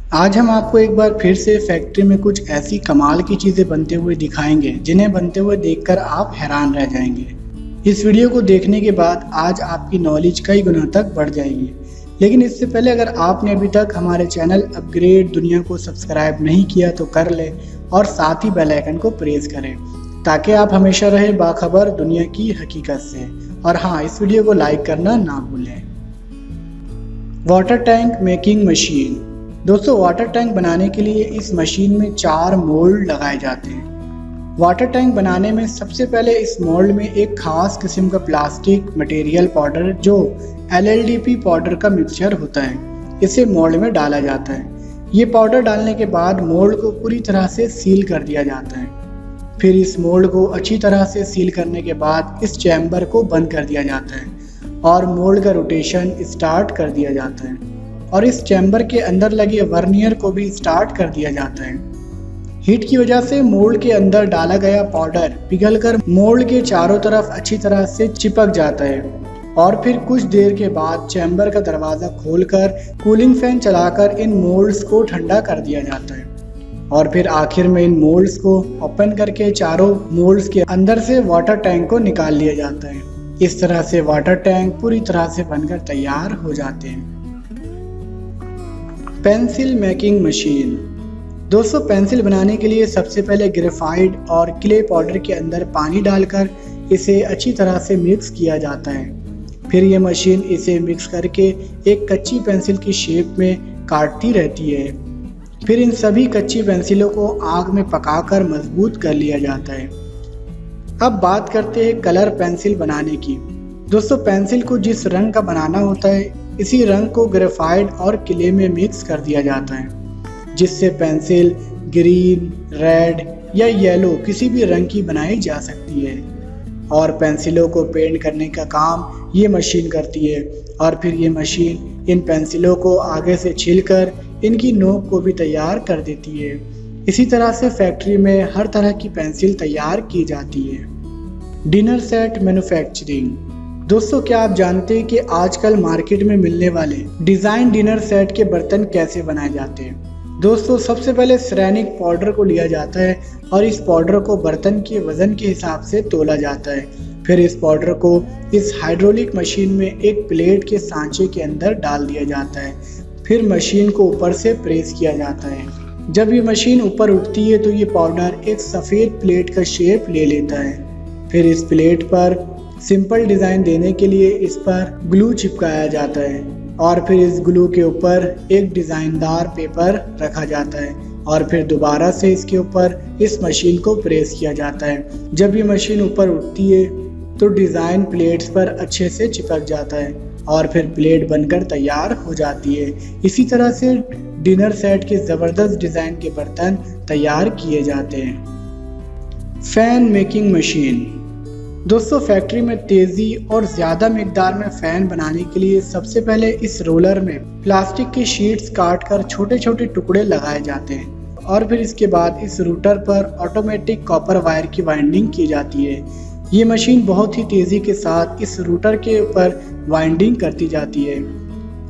आज हम आपको एक बार फिर से फैक्ट्री में कुछ ऐसी कमाल की चीज़ें बनते हुए दिखाएंगे जिन्हें बनते हुए देखकर आप हैरान रह जाएंगे। इस वीडियो को देखने के बाद आज आपकी नॉलेज कई गुना तक बढ़ जाएगी। लेकिन इससे पहले अगर आपने अभी तक हमारे चैनल अपग्रेड दुनिया को सब्सक्राइब नहीं किया तो कर ले और साथ ही बेल आइकन को प्रेस करें ताकि आप हमेशा रहे बाखबर दुनिया की हकीकत से। और हाँ, इस वीडियो को लाइक करना ना भूलें। Water tank making machine. दोस्तों, वाटर टैंक बनाने के लिए इस मशीन में 4 मोल्ड लगाए जाते हैं। वाटर टैंक बनाने में सबसे पहले इस मोल्ड में एक खास किस्म का प्लास्टिक मटेरियल पाउडर जो LLDP पाउडर का मिक्सचर होता है, इसे मोल्ड में डाला जाता है। ये पाउडर डालने के बाद मोल्ड को पूरी तरह से सील कर दिया जाता है। फिर इस मोल्ड को अच्छी तरह से सील करने के बाद इस चैम्बर को बंद कर दिया जाता है और मोल्ड का रोटेशन स्टार्ट कर दिया जाता है और इस चैम्बर के अंदर लगे वर्नियर को भी स्टार्ट कर दिया जाता है। हीट की वजह से मोल्ड के अंदर डाला गया पाउडर पिघलकर मोल्ड के चारों तरफ अच्छी तरह से चिपक जाता है और फिर कुछ देर के बाद चैम्बर का दरवाज़ा खोलकर कूलिंग फैन चलाकर इन मोल्ड्स को ठंडा कर दिया जाता है और फिर आखिर में इन मोल्ड्स को ओपन करके चारों मोल्ड्स के अंदर से वाटर टैंक को निकाल लिया जाता है। इस तरह से वाटर टैंक पूरी तरह से बनकर तैयार हो जाते हैं। Pencil making machine. दोस्तों, पेंसिल बनाने के लिए सबसे पहले ग्रेफाइट और क्ले पाउडर के अंदर पानी डालकर इसे अच्छी तरह से मिक्स किया जाता है। फिर ये मशीन इसे मिक्स करके एक कच्ची पेंसिल की शेप में काटती रहती है। फिर इन सभी कच्ची पेंसिलों को आग में पकाकर मजबूत कर लिया जाता है। अब बात करते हैं कलर पेंसिल बनाने की। दोस्तों, पेंसिल को जिस रंग का बनाना होता है इसी रंग को ग्रेफाइट और क्ले में मिक्स कर दिया जाता है, जिससे पेंसिल ग्रीन, रेड या येलो किसी भी रंग की बनाई जा सकती है। और पेंसिलों को पेंट करने का काम ये मशीन करती है और फिर ये मशीन इन पेंसिलों को आगे से छीलकर इनकी नोक को भी तैयार कर देती है। इसी तरह से फैक्ट्री में हर तरह की पेंसिल तैयार की जाती है। Dinner set manufacturing. दोस्तों, क्या आप जानते हैं कि आजकल मार्केट में मिलने वाले डिज़ाइन डिनर सेट के बर्तन कैसे बनाए जाते हैं? दोस्तों, सबसे पहले सिरेमिक पाउडर को लिया जाता है और इस पाउडर को बर्तन के वजन के हिसाब से तोला जाता है। फिर इस पाउडर को इस हाइड्रोलिक मशीन में एक प्लेट के सांचे के अंदर डाल दिया जाता है। फिर मशीन को ऊपर से प्रेस किया जाता है। जब ये मशीन ऊपर उठती है तो ये पाउडर एक सफ़ेद प्लेट का शेप ले लेता है। फिर इस प्लेट पर सिंपल डिज़ाइन देने के लिए इस पर ग्लू चिपकाया जाता है और फिर इस ग्लू के ऊपर एक डिज़ाइनदार पेपर रखा जाता है और फिर दोबारा से इसके ऊपर इस मशीन को प्रेस किया जाता है। जब ये मशीन ऊपर उठती है तो डिज़ाइन प्लेट्स पर अच्छे से चिपक जाता है और फिर प्लेट बनकर तैयार हो जाती है। इसी तरह से डिनर सेट के ज़बरदस्त डिज़ाइन के बर्तन तैयार किए जाते हैं। Fan making machine. दोस्तों, फैक्ट्री में तेज़ी और ज़्यादा मिकदार में फ़ैन बनाने के लिए सबसे पहले इस रोलर में प्लास्टिक की शीट्स काटकर छोटे छोटे टुकड़े लगाए जाते हैं और फिर इसके बाद इस रूटर पर ऑटोमेटिक कॉपर वायर की वाइंडिंग की जाती है। ये मशीन बहुत ही तेज़ी के साथ इस रूटर के ऊपर वाइंडिंग करती जाती है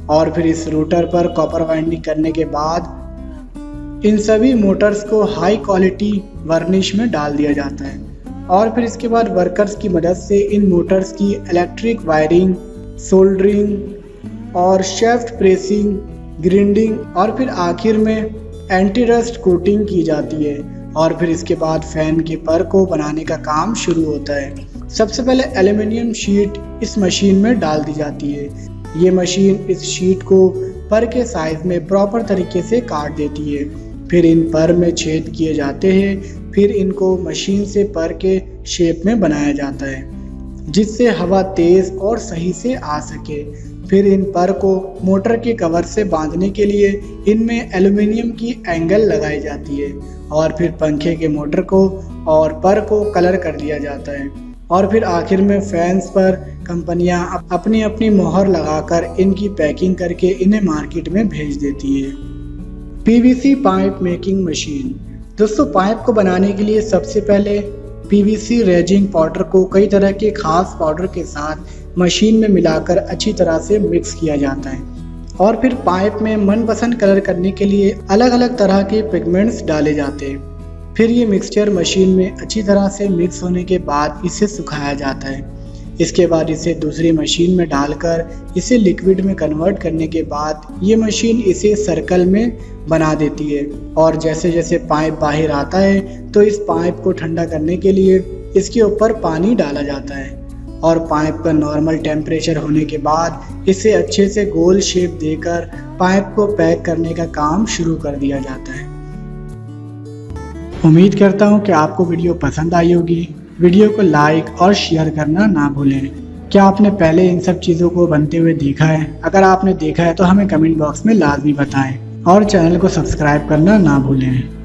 और फिर इस रूटर पर कॉपर वाइंडिंग करने के बाद इन सभी मोटर्स को हाई क्वालिटी वर्निश में डाल दिया जाता है और फिर इसके बाद वर्कर्स की मदद से इन मोटर्स की इलेक्ट्रिक वायरिंग, सोल्डरिंग और शेफ्ट प्रेसिंग, ग्राइंडिंग और फिर आखिर में एंटी रस्ट कोटिंग की जाती है और फिर इसके बाद फैन के पर को बनाने का काम शुरू होता है। सबसे पहले एल्युमिनियम शीट इस मशीन में डाल दी जाती है। ये मशीन इस शीट को पर के साइज में प्रॉपर तरीके से काट देती है। फिर इन पर में छेद किए जाते हैं। फिर इनको मशीन से पर के शेप में बनाया जाता है जिससे हवा तेज़ और सही से आ सके। फिर इन पर को मोटर के कवर से बांधने के लिए इनमें एल्युमिनियम की एंगल लगाई जाती है और फिर पंखे के मोटर को और पर को कलर कर दिया जाता है और फिर आखिर में फैंस पर कंपनियां अपनी अपनी मोहर लगाकर इनकी पैकिंग करके इन्हें मार्केट में भेज देती है। PVC pipe making machine. दोस्तों, पाइप को बनाने के लिए सबसे पहले PVC रेजिन पाउडर को कई तरह के खास पाउडर के साथ मशीन में मिलाकर अच्छी तरह से मिक्स किया जाता है और फिर पाइप में मनपसंद कलर करने के लिए अलग अलग तरह के पिगमेंट्स डाले जाते हैं। फिर ये मिक्सचर मशीन में अच्छी तरह से मिक्स होने के बाद इसे सुखाया जाता है। इसके बाद इसे दूसरी मशीन में डालकर इसे लिक्विड में कन्वर्ट करने के बाद ये मशीन इसे सर्कल में बना देती है। और जैसे जैसे पाइप बाहर आता है तो इस पाइप को ठंडा करने के लिए इसके ऊपर पानी डाला जाता है और पाइप का नॉर्मल टेम्परेचर होने के बाद इसे अच्छे से गोल शेप देकर पाइप को पैक करने का काम शुरू कर दिया जाता है। उम्मीद करता हूँ कि आपको वीडियो पसंद आई होगी। वीडियो को लाइक और शेयर करना ना भूलें। क्या आपने पहले इन सब चीज़ों को बनते हुए देखा है? अगर आपने देखा है तो हमें कमेंट बॉक्स में लाजमी बताएं और चैनल को सब्सक्राइब करना ना भूलें।